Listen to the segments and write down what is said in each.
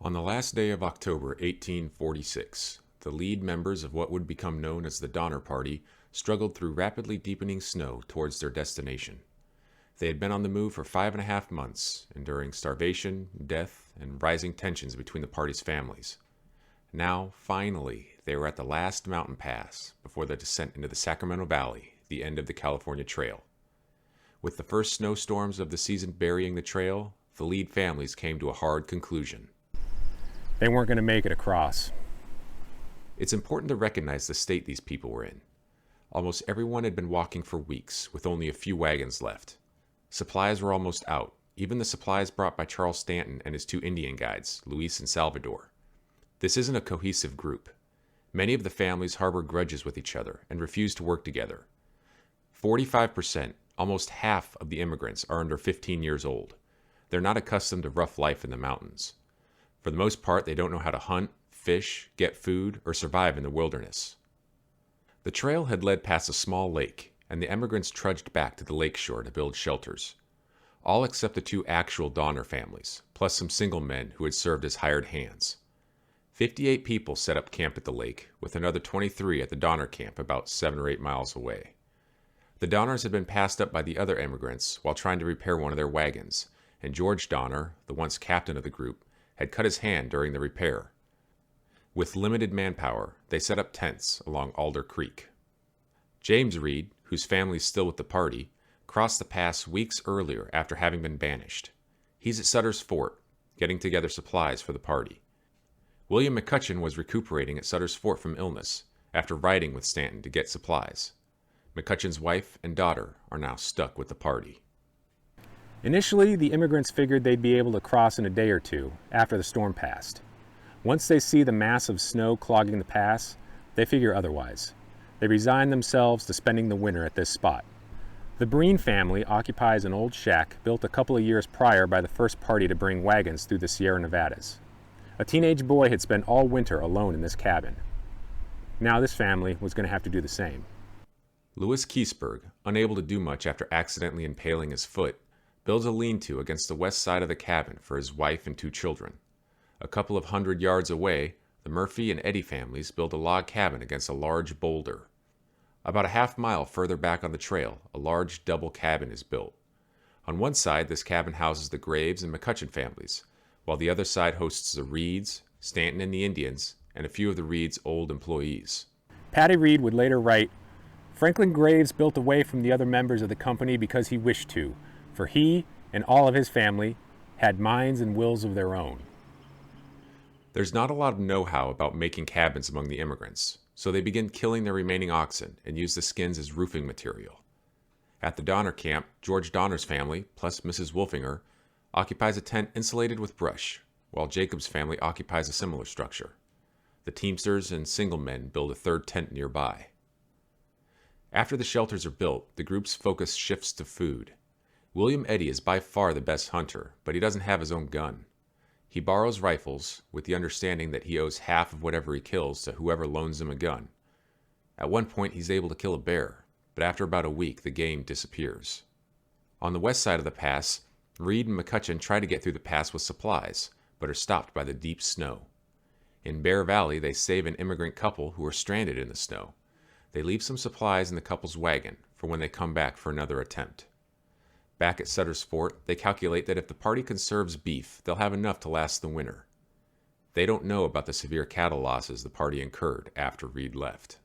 On the last day of October 1846, the lead members of what would become known as the Donner Party struggled through rapidly deepening snow towards their destination. They had been on the move for 5.5 months, enduring starvation, death, and rising tensions between the party's families. Now, finally, they were at the last mountain pass before the descent into the Sacramento Valley, the end of the California Trail. With the first snowstorms of the season burying the trail, the lead families came to a hard conclusion. They weren't going to make it across. It's important to recognize the state these people were in. Almost everyone had been walking for weeks, with only a few wagons left. Supplies were almost out, even the supplies brought by Charles Stanton and his two Indian guides, Luis and Salvador. This isn't a cohesive group. Many of the families harbor grudges with each other and refuse to work together. 45%, almost half of the immigrants, are under 15 years old. They're not accustomed to rough life in the mountains. For the most part, they don't know how to hunt, fish, get food, or survive in the wilderness. The trail had led past a small lake, and the emigrants trudged back to the lake shore to build shelters. All except the two actual Donner families, plus some single men who had served as hired hands. 58 people set up camp at the lake, with another 23 at the Donner camp about 7 or 8 miles away. The Donners had been passed up by the other immigrants while trying to repair one of their wagons, and George Donner, the once captain of the group, had cut his hand during the repair. With limited manpower, they set up tents along Alder Creek. James Reed, whose family is still with the party, crossed the pass weeks earlier after having been banished. He's at Sutter's Fort, getting together supplies for the party. William McCutcheon was recuperating at Sutter's Fort from illness after riding with Stanton to get supplies. McCutcheon's wife and daughter are now stuck with the party. Initially, the immigrants figured they'd be able to cross in a day or two after the storm passed. Once they see the massive snow clogging the pass, they figure otherwise. They resign themselves to spending the winter at this spot. The Breen family occupies an old shack built a couple of years prior by the first party to bring wagons through the Sierra Nevadas. A teenage boy had spent all winter alone in this cabin. Now this family was going to have to do the same. Louis Keseberg, unable to do much after accidentally impaling his foot, builds a lean-to against the west side of the cabin for his wife and 2 children. A couple of 100 yards away, the Murphy and Eddy families build a log cabin against a large boulder. About a half-mile further back on the trail, a large double cabin is built. On one side, this cabin houses the Graves and McCutcheon families, while the other side hosts the Reeds, Stanton and the Indians, and a few of the Reeds' old employees. Patty Reed would later write, "Franklin Graves built away from the other members of the company because he wished to, for he and all of his family had minds and wills of their own." There's not a lot of know-how about making cabins among the immigrants, so they begin killing their remaining oxen and use the skins as roofing material. At the Donner camp, George Donner's family, plus Mrs. Wolfinger, occupies a tent insulated with brush, while Jacob's family occupies a similar structure. The Teamsters and single men build a third tent nearby. After the shelters are built, the group's focus shifts to food. William Eddy is by far the best hunter, but he doesn't have his own gun. He borrows rifles, with the understanding that he owes half of whatever he kills to whoever loans him a gun. At one point, he's able to kill a bear, but after about a week, the game disappears. On the west side of the pass, Reed and McCutcheon try to get through the pass with supplies, but are stopped by the deep snow. In Bear Valley, they save an immigrant couple who are stranded in the snow. They leave some supplies in the couple's wagon for when they come back for another attempt. Back at Sutter's Fort, they calculate that if the party conserves beef, they'll have enough to last the winter. They don't know about the severe cattle losses the party incurred after Reed left.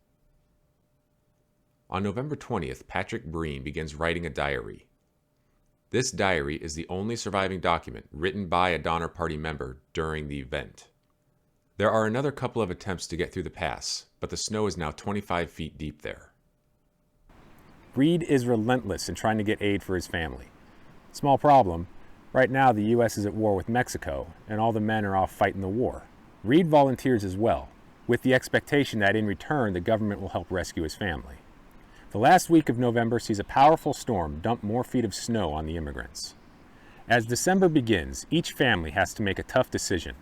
On November 20th, Patrick Breen begins writing a diary. This diary is the only surviving document written by a Donner Party member during the event. There are another couple of attempts to get through the pass, but the snow is now 25 feet deep there. Reed is relentless in trying to get aid for his family. Small problem. Right now, the U.S. is at war with Mexico, and all the men are off fighting the war. Reed volunteers as well, with the expectation that in return, the government will help rescue his family. The last week of November sees a powerful storm dump more feet of snow on the immigrants. As December begins, each family has to make a tough decision.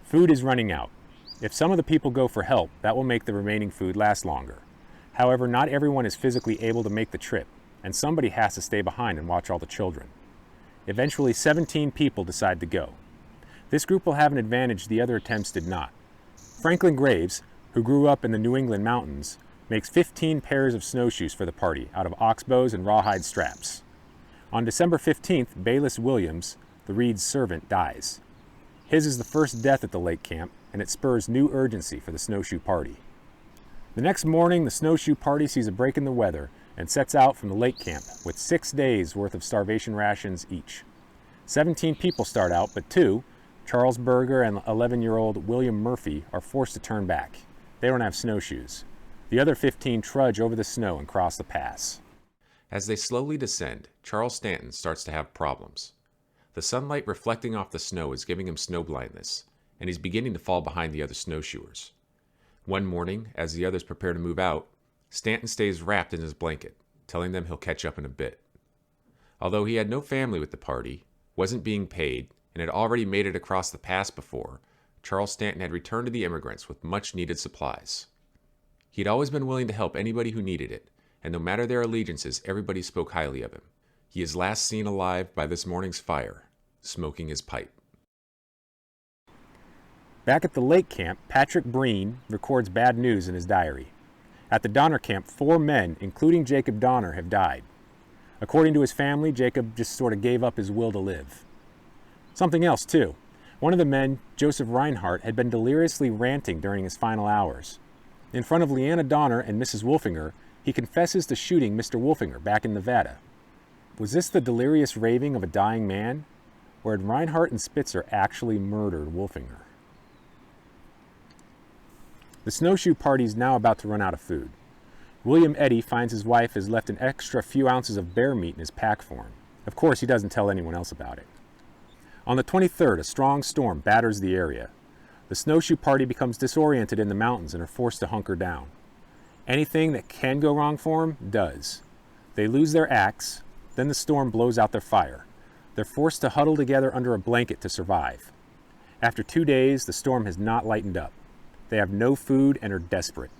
Food is running out. If some of the people go for help, that will make the remaining food last longer. However, not everyone is physically able to make the trip, and somebody has to stay behind and watch all the children. Eventually, 17 people decide to go. This group will have an advantage the other attempts did not. Franklin Graves, who grew up in the New England mountains, makes 15 pairs of snowshoes for the party out of oxbows and rawhide straps. On December 15th, Bayless Williams, the Reed's servant, dies. His is the first death at the lake camp, and it spurs new urgency for the snowshoe party. The next morning, the snowshoe party sees a break in the weather and sets out from the lake camp with 6 days' worth of starvation rations each. 17 people start out, but 2, Charles Berger and 11-year-old William Murphy, are forced to turn back. They don't have snowshoes. The other 15 trudge over the snow and cross the pass. As they slowly descend, Charles Stanton starts to have problems. The sunlight reflecting off the snow is giving him snow blindness, and he's beginning to fall behind the other snowshoers. One morning, as the others prepare to move out, Stanton stays wrapped in his blanket, telling them he'll catch up in a bit. Although he had no family with the party, wasn't being paid, and had already made it across the pass before, Charles Stanton had returned to the immigrants with much-needed supplies. He'd always been willing to help anybody who needed it, and no matter their allegiances, everybody spoke highly of him. He is last seen alive by this morning's fire, smoking his pipe. Back at the lake camp, Patrick Breen records bad news in his diary. At the Donner camp, 4 men, including Jacob Donner, have died. According to his family, Jacob just sort of gave up his will to live. Something else, too. One of the men, Joseph Reinhardt, had been deliriously ranting during his final hours. In front of Leanna Donner and Mrs. Wolfinger, he confesses to shooting Mr. Wolfinger back in Nevada. Was this the delirious raving of a dying man? Or had Reinhardt and Spitzer actually murdered Wolfinger? The snowshoe party is now about to run out of food. William Eddy finds his wife has left an extra few ounces of bear meat in his pack for him. Of course, he doesn't tell anyone else about it. On the 23rd, a strong storm batters the area. The snowshoe party becomes disoriented in the mountains and are forced to hunker down. Anything that can go wrong for them does. They lose their axe, then the storm blows out their fire. They're forced to huddle together under a blanket to survive. After 2 days, the storm has not lightened up. They have no food and are desperate.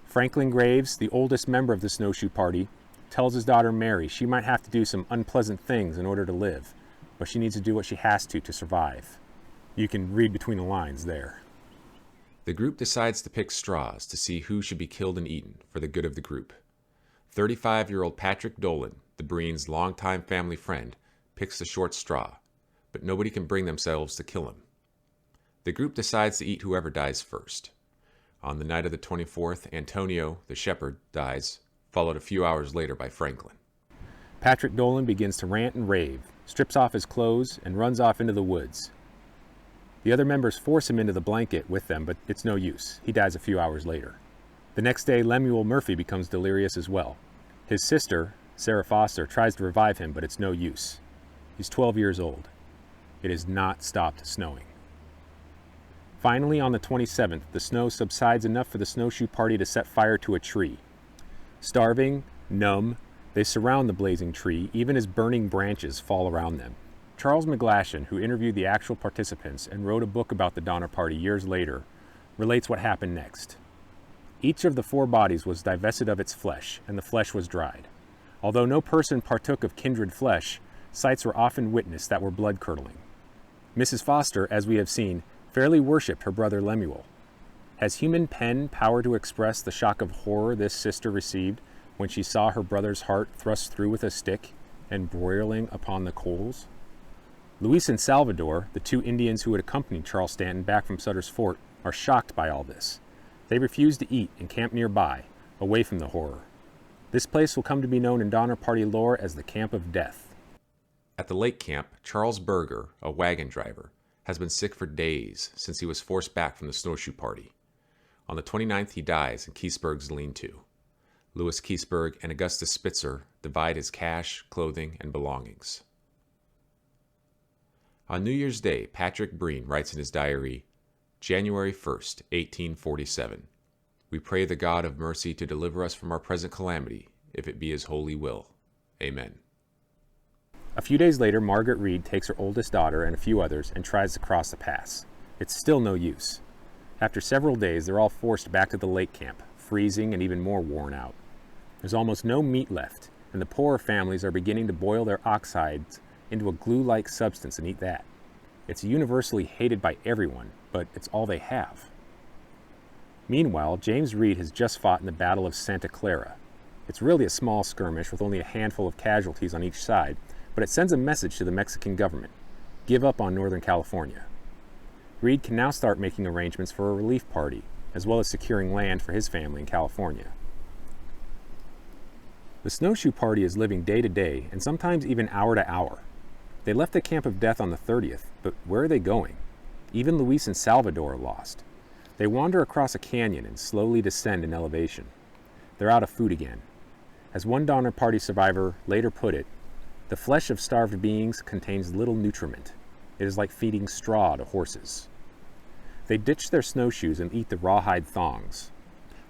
Franklin Graves, the oldest member of the snowshoe party, tells his daughter Mary she might have to do some unpleasant things in order to live, but she needs to do what she has to survive. You can read between the lines there. The group decides to pick straws to see who should be killed and eaten for the good of the group. 35-year-old Patrick Dolan, the Breen's longtime family friend, picks the short straw, but nobody can bring themselves to kill him. The group decides to eat whoever dies first. On the night of the 24th, Antonio, the shepherd, dies, followed a few hours later by Franklin. Patrick Dolan begins to rant and rave, strips off his clothes, and runs off into the woods. The other members force him into the blanket with them, but it's no use. He dies a few hours later. The next day, Lemuel Murphy becomes delirious as well. His sister, Sarah Foster, tries to revive him, but it's no use. He's 12 years old. It has not stopped snowing. Finally, on the 27th, the snow subsides enough for the snowshoe party to set fire to a tree. Starving, numb, they surround the blazing tree, even as burning branches fall around them. Charles McGlashan, who interviewed the actual participants and wrote a book about the Donner Party years later, relates what happened next. Each of the 4 bodies was divested of its flesh, and the flesh was dried. Although no person partook of kindred flesh, sights were often witnessed that were blood-curdling. Mrs. Foster, as we have seen, fairly worshipped her brother Lemuel. Has human pen power to express the shock of horror this sister received when she saw her brother's heart thrust through with a stick and broiling upon the coals? Luis and Salvador, the 2 Indians who had accompanied Charles Stanton back from Sutter's Fort, are shocked by all this. They refuse to eat and camp nearby, away from the horror. This place will come to be known in Donner Party lore as the Camp of Death. At the lake camp, Charles Berger, a wagon driver, has been sick for days since he was forced back from the snowshoe party. On the 29th, he dies in Keseberg's lean-to. Louis Keseberg and Augustus Spitzer divide his cash, clothing, and belongings. On New Year's Day, Patrick Breen writes in his diary, January 1st, 1847. We pray the God of mercy to deliver us from our present calamity, if it be his holy will. Amen. A few days later, Margaret Reed takes her oldest daughter and a few others and tries to cross the pass. It's still no use. After several days, they're all forced back to the lake camp, freezing and even more worn out. There's almost no meat left, and the poorer families are beginning to boil their ox hides into a glue-like substance and eat that. It's universally hated by everyone, but it's all they have. Meanwhile, James Reed has just fought in the Battle of Santa Clara. It's really a small skirmish with only a handful of casualties on each side, but it sends a message to the Mexican government: give up on Northern California. Reed can now start making arrangements for a relief party, as well as securing land for his family in California. The snowshoe party is living day to day and sometimes even hour to hour. They left the camp of death on the 30th, but where are they going? Even Luis and Salvador are lost. They wander across a canyon and slowly descend in elevation. They're out of food again. As one Donner Party survivor later put it, the flesh of starved beings contains little nutriment. It is like feeding straw to horses. They ditch their snowshoes and eat the rawhide thongs.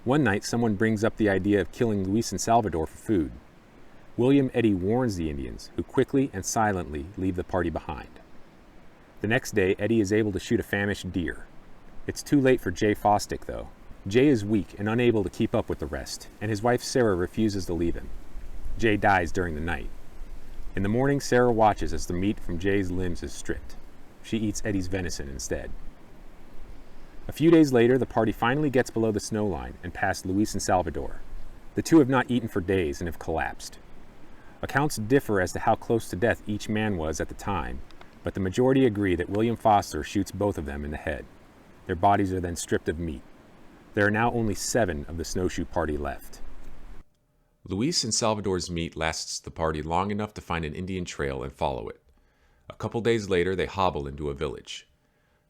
One night, someone brings up the idea of killing Luis and Salvador for food. William Eddy warns the Indians, who quickly and silently leave the party behind. The next day, Eddy is able to shoot a famished deer. It's too late for Jay Fosdick, though. Jay is weak and unable to keep up with the rest, and his wife Sarah refuses to leave him. Jay dies during the night. In the morning, Sarah watches as the meat from Jay's limbs is stripped. She eats Eddy's venison instead. A few days later, the party finally gets below the snow line and past Luis and Salvador. The two have not eaten for days and have collapsed. Accounts differ as to how close to death each man was at the time, but the majority agree that William Foster shoots both of them in the head. Their bodies are then stripped of meat. There are now only 7 of the snowshoe party left. Luis and Salvador's meat lasts the party long enough to find an Indian trail and follow it. A couple days later, they hobble into a village.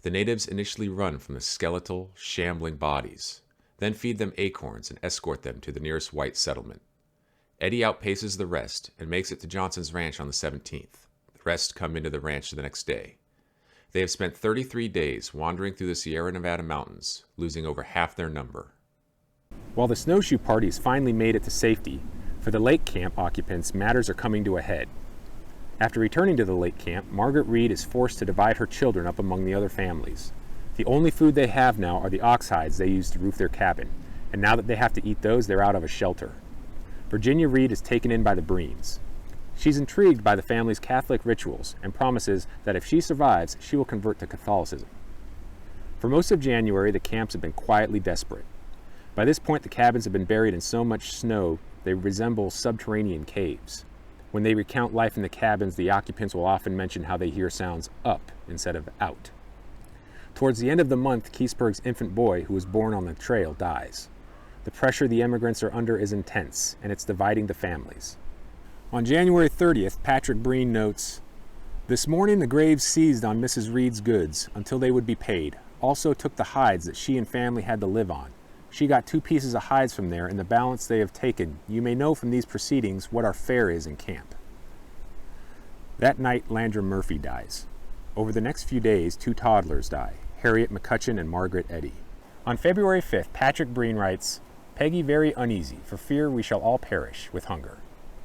The natives initially run from the skeletal, shambling bodies, then feed them acorns and escort them to the nearest white settlement. Eddy outpaces the rest and makes it to Johnson's ranch on the 17th. The rest come into the ranch the next day. They have spent 33 days wandering through the Sierra Nevada mountains, losing over half their number. While the snowshoe party has finally made it to safety, for the lake camp occupants, matters are coming to a head. After returning to the lake camp, Margaret Reed is forced to divide her children up among the other families. The only food they have now are the ox hides they use to roof their cabin, and now that they have to eat those, they're out of a shelter. Virginia Reed is taken in by the Breens. She's intrigued by the family's Catholic rituals and promises that if she survives, she will convert to Catholicism. For most of January, the camps have been quietly desperate. By this point, the cabins have been buried in so much snow they resemble subterranean caves. When they recount life in the cabins, the occupants will often mention how they hear sounds up instead of out. Towards the end of the month, Keseberg's infant boy, who was born on the trail, dies. The pressure the immigrants are under is intense, and it's dividing the families. On January 30th, Patrick Breen notes, "This morning the Graves seized on Mrs. Reed's goods until they would be paid, also took the hides that she and family had to live on. She got 2 pieces of hides from there, and the balance they have taken. You may know from these proceedings what our fare is in camp." That night, Landrum Murphy dies. Over the next few days, 2 toddlers die, Harriet McCutcheon and Margaret Eddy. On February 5th, Patrick Breen writes, "Peggy very uneasy, for fear we shall all perish with hunger.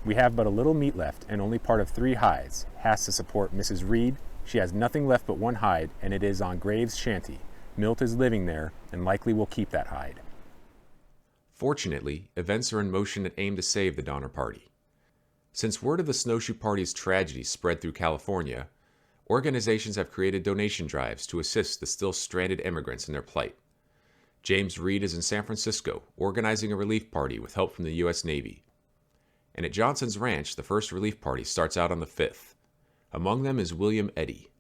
We have but a little meat left, and only part of 3 hides. Has to support Mrs. Reed. She has nothing left but 1 hide, and it is on Graves' shanty. Milt is living there, and likely will keep that hide." Fortunately, events are in motion that aim to save the Donner Party. Since word of the Snowshoe Party's tragedy spread through California, organizations have created donation drives to assist the still stranded immigrants in their plight. James Reed is in San Francisco, organizing a relief party with help from the U.S. Navy. And at Johnson's Ranch, the first relief party starts out on the 5th. Among them is William Eddy.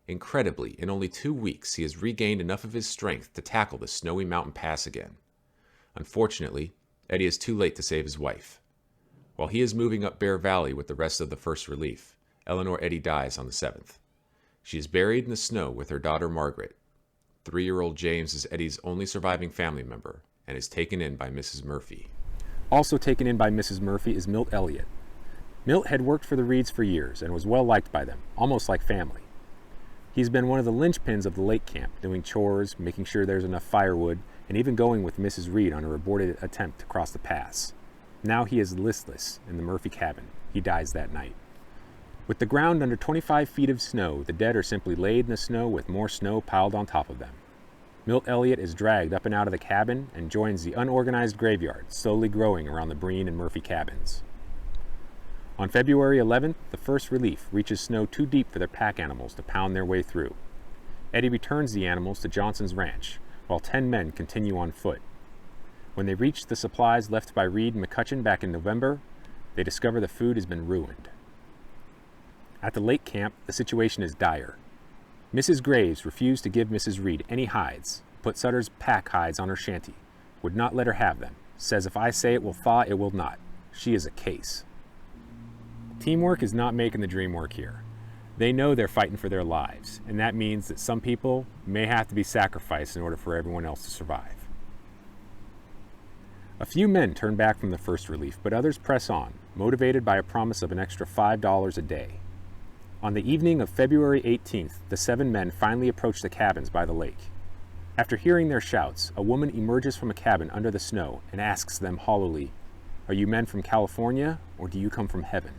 Incredibly, in only 2 weeks, he has regained enough of his strength to tackle the snowy mountain pass again. Unfortunately, Eddy is too late to save his wife. While he is moving up Bear Valley with the rest of the First Relief, Eleanor Eddy dies on the 7th. She is buried in the snow with her daughter Margaret. 3-year-old James is Eddy's only surviving family member and is taken in by Mrs. Murphy. Also taken in by Mrs. Murphy is Milt Elliott. Milt had worked for the Reeds for years and was well liked by them, almost like family. He's been one of the linchpins of the lake camp, doing chores, making sure there's enough firewood, and even going with Mrs. Reed on a aborted attempt to cross the pass. Now he is listless in the Murphy cabin. He dies that night. With the ground under 25 feet of snow, the dead are simply laid in the snow with more snow piled on top of them. Milt Elliott is dragged up and out of the cabin and joins the unorganized graveyard slowly growing around the Breen and Murphy cabins. On February 11th, the First Relief reaches snow too deep for their pack animals to pound their way through. Eddie returns the animals to Johnson's ranch, while 10 men continue on foot. When they reach the supplies left by Reed and McCutcheon back in November, they discover the food has been ruined. At the lake camp, the situation is dire. Mrs. Graves refused to give Mrs. Reed any hides, put Sutter's pack hides on her shanty, would not let her have them, says if I say it will thaw, it will not. She is a case. Teamwork is not making the dream work here. They know they're fighting for their lives, and that means that some people may have to be sacrificed in order for everyone else to survive. A few men turn back from the first relief, but others press on, motivated by a promise of an extra $5 a day. On the evening of February 18th, the 7 men finally approach the cabins by the lake. After hearing their shouts, a woman emerges from a cabin under the snow and asks them hollowly, "Are you men from California, or do you come from heaven?"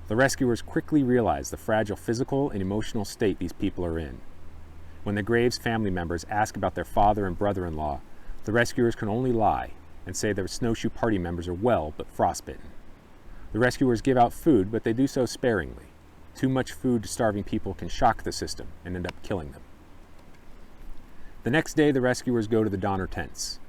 The rescuers quickly realize the fragile physical and emotional state these people are in. When the Graves family members ask about their father and brother-in-law, the rescuers can only lie and say their snowshoe party members are well but frostbitten. The rescuers give out food, but they do so sparingly. Too much food to starving people can shock the system and end up killing them. The next day, the rescuers go to the Donner tents.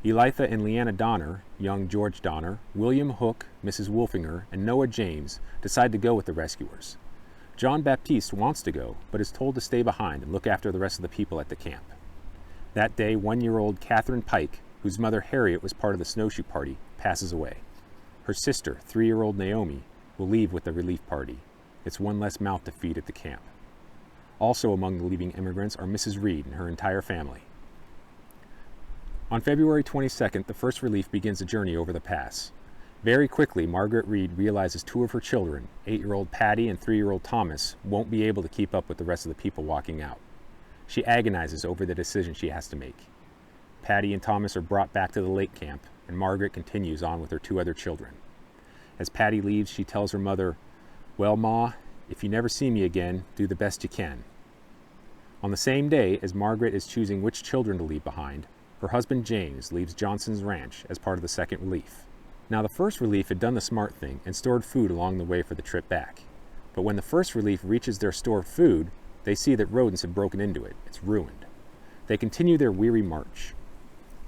Elitha and Leanna Donner, young George Donner, William Hook, Mrs. Wolfinger, and Noah James decide to go with the rescuers. John Baptiste wants to go, but is told to stay behind and look after the rest of the people at the camp. That day, 1-year-old Catherine Pike, whose mother Harriet was part of the snowshoe party, passes away. Her sister, 3-year-old Naomi, will leave with the relief party. It's one less mouth to feed at the camp. Also among the leaving immigrants are Mrs. Reed and her entire family. On February 22nd, the first relief begins a journey over the pass. Very quickly, Margaret Reed realizes 2 of her children, 8-year-old Patty and 3-year-old Thomas, won't be able to keep up with the rest of the people walking out. She agonizes over the decision she has to make. Patty and Thomas are brought back to the lake camp, and Margaret continues on with her 2 other children. As Patty leaves, she tells her mother, "Well, Ma, if you never see me again, do the best you can." On the same day, as Margaret is choosing which children to leave behind, her husband James leaves Johnson's ranch as part of the second relief. Now, the first relief had done the smart thing and stored food along the way for the trip back. But when the first relief reaches their store of food, they see that rodents have broken into it. It's ruined. They continue their weary march.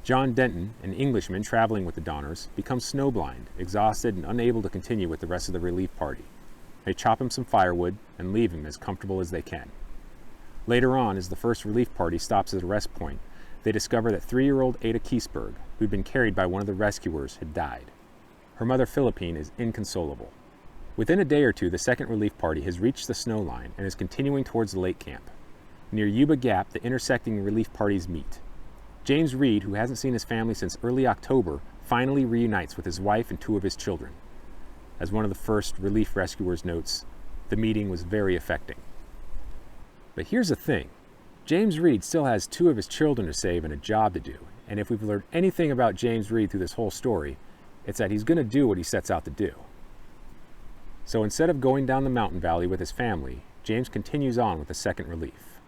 John Denton, an Englishman traveling with the Donners, becomes snowblind, exhausted, and unable to continue with the rest of the relief party. They chop him some firewood and leave him as comfortable as they can. Later on, as the first relief party stops at a rest point, they discover that 3-year-old Ada Keseberg, who'd been carried by one of the rescuers, had died. Her mother Philippine is inconsolable. Within a day or two, the second relief party has reached the snow line and is continuing towards the lake camp. Near Yuba Gap, the intersecting relief parties meet. James Reed, who hasn't seen his family since early October, finally reunites with his wife and 2 of his children. As one of the first relief rescuers notes, the meeting was very affecting. But here's the thing. James Reed still has 2 of his children to save and a job to do, and if we've learned anything about James Reed through this whole story, it's that he's going to do what he sets out to do. So instead of going down the mountain valley with his family, James continues on with the second relief.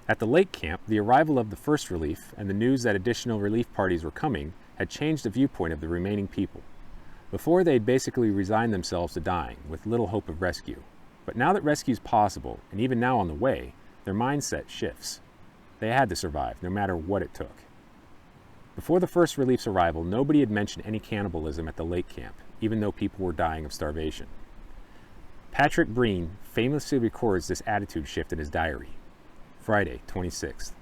At the lake camp, the arrival of the first relief and the news that additional relief parties were coming had changed the viewpoint of the remaining people. Before, they'd basically resigned themselves to dying, with little hope of rescue. But now that rescue is possible, and even now on the way, their mindset shifts. They had to survive, no matter what it took. Before the first relief's arrival, nobody had mentioned any cannibalism at the lake camp, even though people were dying of starvation. Patrick Breen famously records this attitude shift in his diary. Friday, 26th.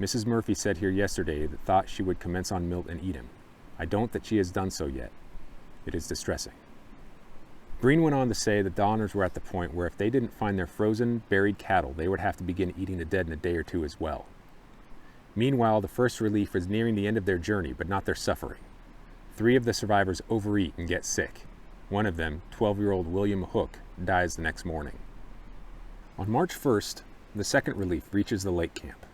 Mrs. Murphy said here yesterday that thought she would commence on Milt and eat him. I don't that she has done so yet. It is distressing. Breen went on to say the Donners were at the point where if they didn't find their frozen, buried cattle, they would have to begin eating the dead in a day or 2 as well. Meanwhile, the first relief was nearing the end of their journey, but not their suffering. 3 of the survivors overeat and get sick. One of them, 12-year-old William Hook, dies the next morning. On March 1st, the second relief reaches the lake camp.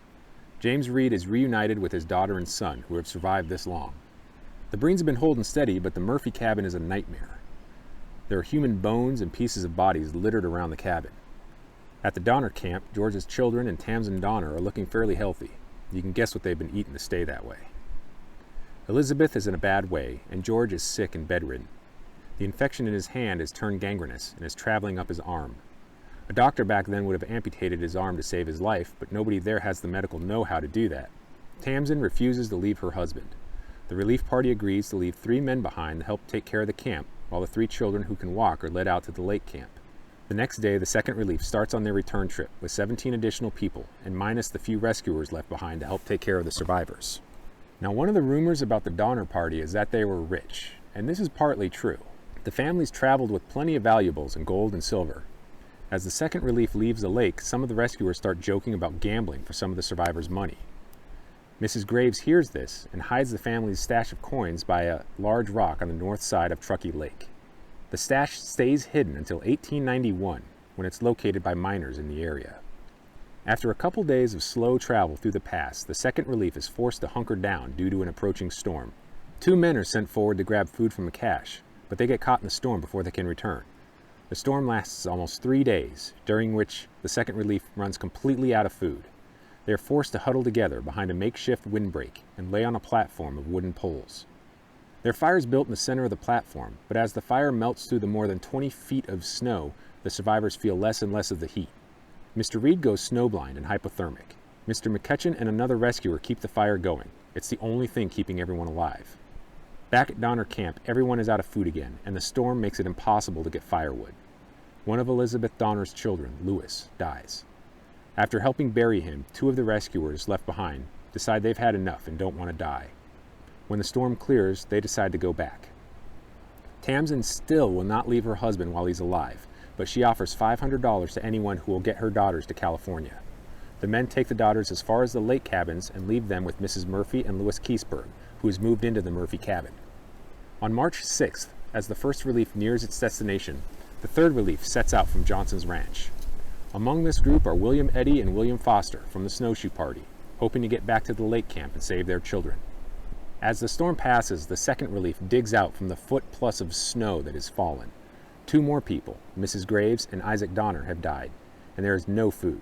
James Reed is reunited with his daughter and son, who have survived this long. The Breens have been holding steady, but the Murphy cabin is a nightmare. There are human bones and pieces of bodies littered around the cabin. At the Donner camp, George's children and Tamsin Donner are looking fairly healthy. You can guess what they've been eating to stay that way. Elizabeth is in a bad way, and George is sick and bedridden. The infection in his hand has turned gangrenous and is traveling up his arm. A doctor back then would have amputated his arm to save his life, but nobody there has the medical know-how to do that. Tamsin refuses to leave her husband. The relief party agrees to leave 3 men behind to help take care of the camp, while the 3 children who can walk are led out to the lake camp. The next day, the second relief starts on their return trip with 17 additional people, and minus the few rescuers left behind to help take care of the survivors. Now, one of the rumors about the Donner Party is that they were rich, and this is partly true. The families traveled with plenty of valuables in gold and silver. As the second relief leaves the lake, some of the rescuers start joking about gambling for some of the survivors' money. Mrs. Graves hears this and hides the family's stash of coins by a large rock on the north side of Truckee Lake. The stash stays hidden until 1891, when it's located by miners in the area. After a couple days of slow travel through the pass, the second relief is forced to hunker down due to an approaching storm. 2 men are sent forward to grab food from a cache, but they get caught in the storm before they can return. The storm lasts almost 3 days, during which the second relief runs completely out of food. They are forced to huddle together behind a makeshift windbreak and lay on a platform of wooden poles. Their fire is built in the center of the platform, but as the fire melts through the more than 20 feet of snow, the survivors feel less and less of the heat. Mr. Reed goes snowblind and hypothermic. Mr. McCutcheon and another rescuer keep the fire going. It's the only thing keeping everyone alive. Back at Donner Camp, everyone is out of food again, and the storm makes it impossible to get firewood. One of Elizabeth Donner's children, Lewis, dies. After helping bury him, 2 of the rescuers left behind decide they've had enough and don't want to die. When the storm clears, they decide to go back. Tamsin still will not leave her husband while he's alive, but she offers $500 to anyone who will get her daughters to California. The men take the daughters as far as the lake cabins and leave them with Mrs. Murphy and Louis Keseberg, who has moved into the Murphy cabin. On March 6th, as the first relief nears its destination, the third relief sets out from Johnson's Ranch. Among this group are William Eddy and William Foster from the Snowshoe Party, hoping to get back to the lake camp and save their children. As the storm passes, the second relief digs out from the foot-plus of snow that has fallen. 2 more people, Mrs. Graves and Isaac Donner, have died, and there is no food.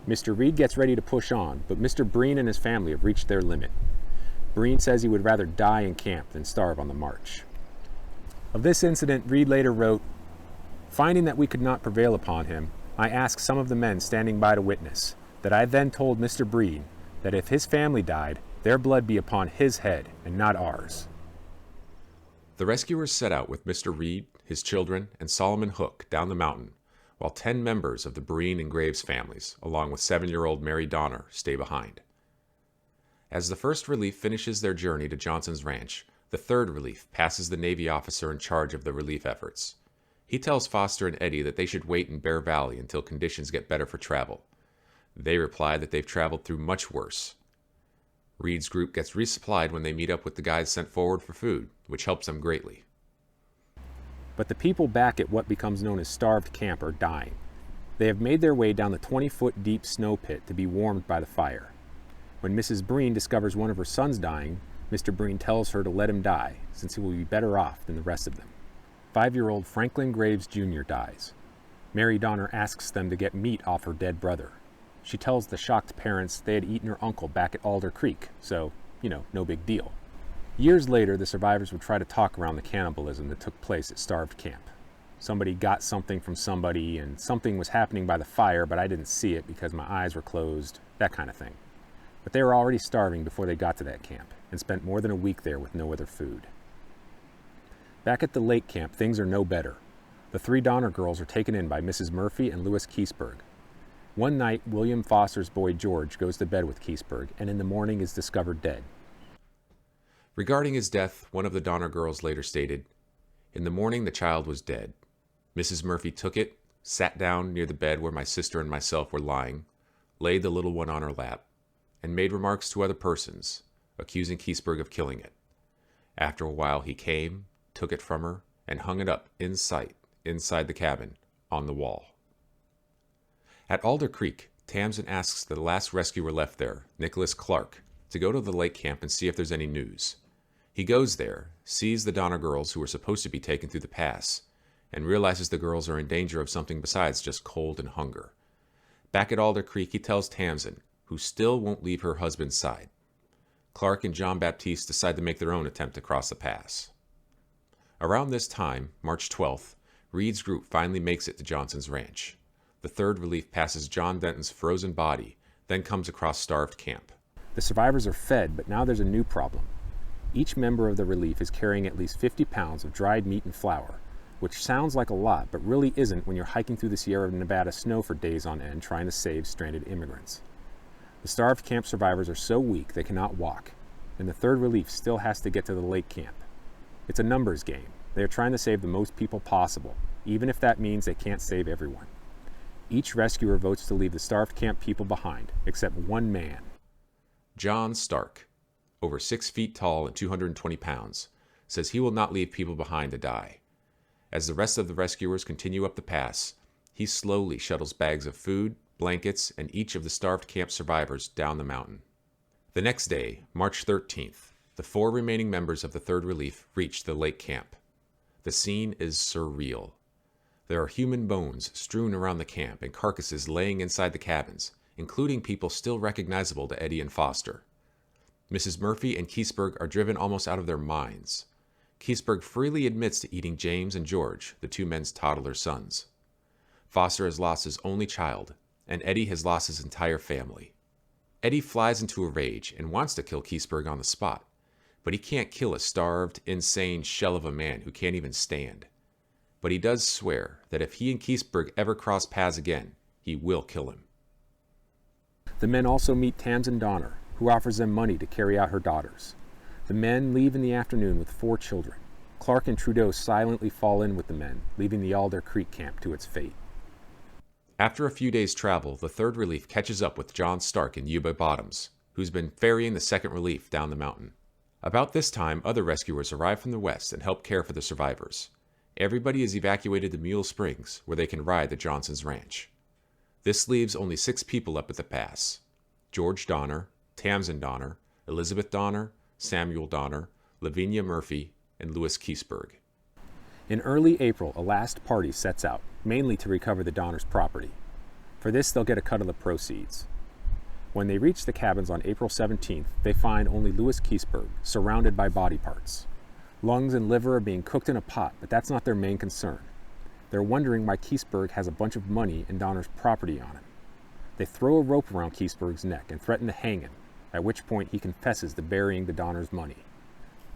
Mr. Reed gets ready to push on, but Mr. Breen and his family have reached their limit. Breen says he would rather die in camp than starve on the march. Of this incident, Reed later wrote, "Finding that we could not prevail upon him, I asked some of the men standing by to witness, that I then told Mr. Breen that if his family died, their blood be upon his head and not ours." The rescuers set out with Mr. Reed, his children, and Solomon Hook down the mountain, while 10 members of the Breen and Graves families, along with 7-year-old Mary Donner, stay behind. As the first relief finishes their journey to Johnson's Ranch, the third relief passes the Navy officer in charge of the relief efforts. He tells Foster and Eddy that they should wait in Bear Valley until conditions get better for travel. They reply that they've traveled through much worse. Reed's group gets resupplied when they meet up with the guys sent forward for food, which helps them greatly. But the people back at what becomes known as Starved Camp are dying. They have made their way down the 20-foot deep snow pit to be warmed by the fire. When Mrs. Breen discovers one of her sons dying, Mr. Breen tells her to let him die, since he will be better off than the rest of them. 5-year-old Franklin Graves Jr. dies. Mary Donner asks them to get meat off her dead brother. She tells the shocked parents they had eaten her uncle back at Alder Creek, so, no big deal. Years later, the survivors would try to talk around the cannibalism that took place at Starved Camp. Somebody got something from somebody, and something was happening by the fire, but I didn't see it because my eyes were closed, that kind of thing. But they were already starving before they got to that camp, and spent more than a week there with no other food. Back at the lake camp, things are no better. The 3 Donner girls are taken in by Mrs. Murphy and Louis Keseberg. One night, William Foster's boy George goes to bed with Keseberg, and in the morning is discovered dead. Regarding his death, one of the Donner girls later stated, "In the morning the child was dead. Mrs. Murphy took it, sat down near the bed where my sister and myself were lying, laid the little one on her lap, and made remarks to other persons, accusing Keseberg of killing it. After a while he came, took it from her, and hung it up in sight, inside the cabin, on the wall." At Alder Creek, Tamsin asks the last rescuer left there, Nicholas Clark, to go to the lake camp and see if there's any news. He goes there, sees the Donner girls who were supposed to be taken through the pass, and realizes the girls are in danger of something besides just cold and hunger. Back at Alder Creek, he tells Tamsin, who still won't leave her husband's side. Clark and John Baptiste decide to make their own attempt to cross the pass. Around this time, March 12th, Reed's group finally makes it to Johnson's Ranch. the 3rd Relief passes John Denton's frozen body, then comes across starved camp. The survivors are fed, but now there's a new problem. Each member of the relief is carrying at least 50 pounds of dried meat and flour, which sounds like a lot, but really isn't when you're hiking through the Sierra Nevada snow for days on end trying to save stranded immigrants. The starved camp survivors are so weak they cannot walk, and the 3rd Relief still has to get to the lake camp. It's a numbers game. They are trying to save the most people possible, even if that means they can't save everyone. Each rescuer votes to leave the starved camp people behind, except one man. John Stark, over 6 feet tall and 220 pounds, says he will not leave people behind to die. As the rest of the rescuers continue up the pass, he slowly shuttles bags of food, blankets, and each of the starved camp survivors down the mountain. The next day, March 13th, the 4 remaining members of the 3rd Relief reach the lake camp. The scene is surreal. There are human bones strewn around the camp and carcasses laying inside the cabins, including people still recognizable to Eddie and Foster. Mrs. Murphy and Keseberg are driven almost out of their minds. Keseberg freely admits to eating James and George, the 2 men's toddler sons. Foster has lost his only child, and Eddie has lost his entire family. Eddie flies into a rage and wants to kill Keseberg on the spot, but he can't kill a starved, insane shell of a man who can't even stand. But he does swear that if he and Keseberg ever cross paths again, he will kill him. The men also meet Tamsin Donner, who offers them money to carry out her daughters. The men leave in the afternoon with 4 children. Clark and Trudeau silently fall in with the men, leaving the Alder Creek camp to its fate. After a few days' travel, the 3rd Relief catches up with John Stark in Yuba Bottoms, who's been ferrying the 2nd Relief down the mountain. About this time, other rescuers arrive from the west and help care for the survivors. Everybody is evacuated to Mule Springs, where they can ride the Johnsons' ranch. This leaves only 6 people up at the pass: George Donner, Tamsin Donner, Elizabeth Donner, Samuel Donner, Lavinia Murphy, and Louis Keseberg. In early April, a last party sets out, mainly to recover the Donners' property. For this, they'll get a cut of the proceeds. When they reach the cabins on April 17th, they find only Louis Keseberg, surrounded by body parts. Lungs and liver are being cooked in a pot, but that's not their main concern. They're wondering why Keseberg has a bunch of money and Donner's property on him. They throw a rope around Keseberg's neck and threaten to hang him, at which point he confesses to burying the Donner's money.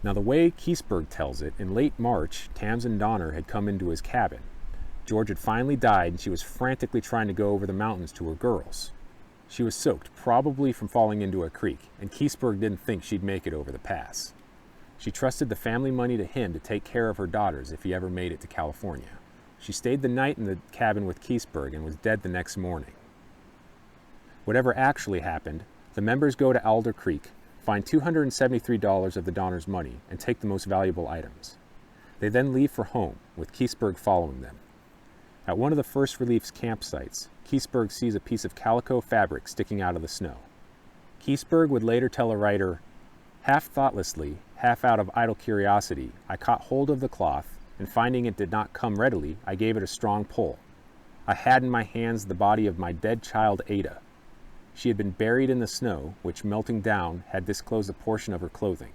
Now, the way Keseberg tells it, in late March, Tamsin Donner had come into his cabin. George had finally died, and she was frantically trying to go over the mountains to her girls. She was soaked, probably from falling into a creek, and Keseberg didn't think she'd make it over the pass. She trusted the family money to him to take care of her daughters if he ever made it to California. She stayed the night in the cabin with Keseberg and was dead the next morning. Whatever actually happened, the members go to Alder Creek, find $273 of the Donner's money, and take the most valuable items. They then leave for home, with Keseberg following them. At one of the 1st Relief's campsites, Keseberg sees a piece of calico fabric sticking out of the snow. Keseberg would later tell a writer, "Half thoughtlessly, half out of idle curiosity, I caught hold of the cloth, and finding it did not come readily, I gave it a strong pull. I had in my hands the body of my dead child Ada. She had been buried in the snow, which, melting down, had disclosed a portion of her clothing.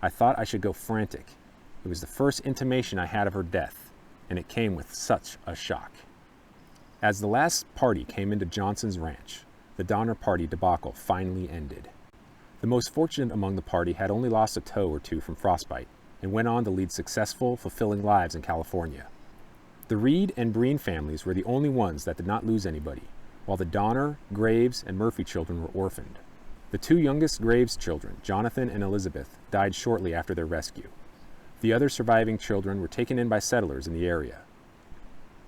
I thought I should go frantic. It was the first intimation I had of her death, and it came with such a shock." As the last party came into Johnson's ranch, the Donner Party debacle finally ended. The most fortunate among the party had only lost a toe or two from frostbite, and went on to lead successful, fulfilling lives in California. The Reed and Breen families were the only ones that did not lose anybody, while the Donner, Graves, and Murphy children were orphaned. The 2 youngest Graves children, Jonathan and Elizabeth, died shortly after their rescue. The other surviving children were taken in by settlers in the area.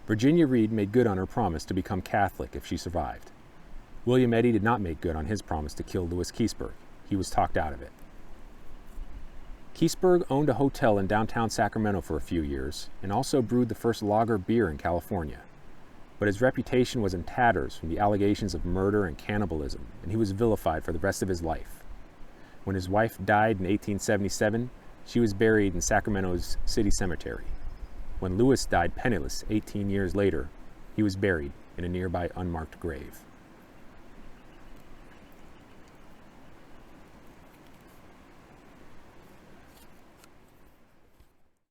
Virginia Reed made good on her promise to become Catholic if she survived. William Eddy did not make good on his promise to kill Louis Keseberg. He was talked out of it. Keseberg owned a hotel in downtown Sacramento for a few years, and also brewed the first lager beer in California. But his reputation was in tatters from the allegations of murder and cannibalism, and he was vilified for the rest of his life. When his wife died in 1877, she was buried in Sacramento's city cemetery. When Louis died penniless 18 years later, he was buried in a nearby unmarked grave.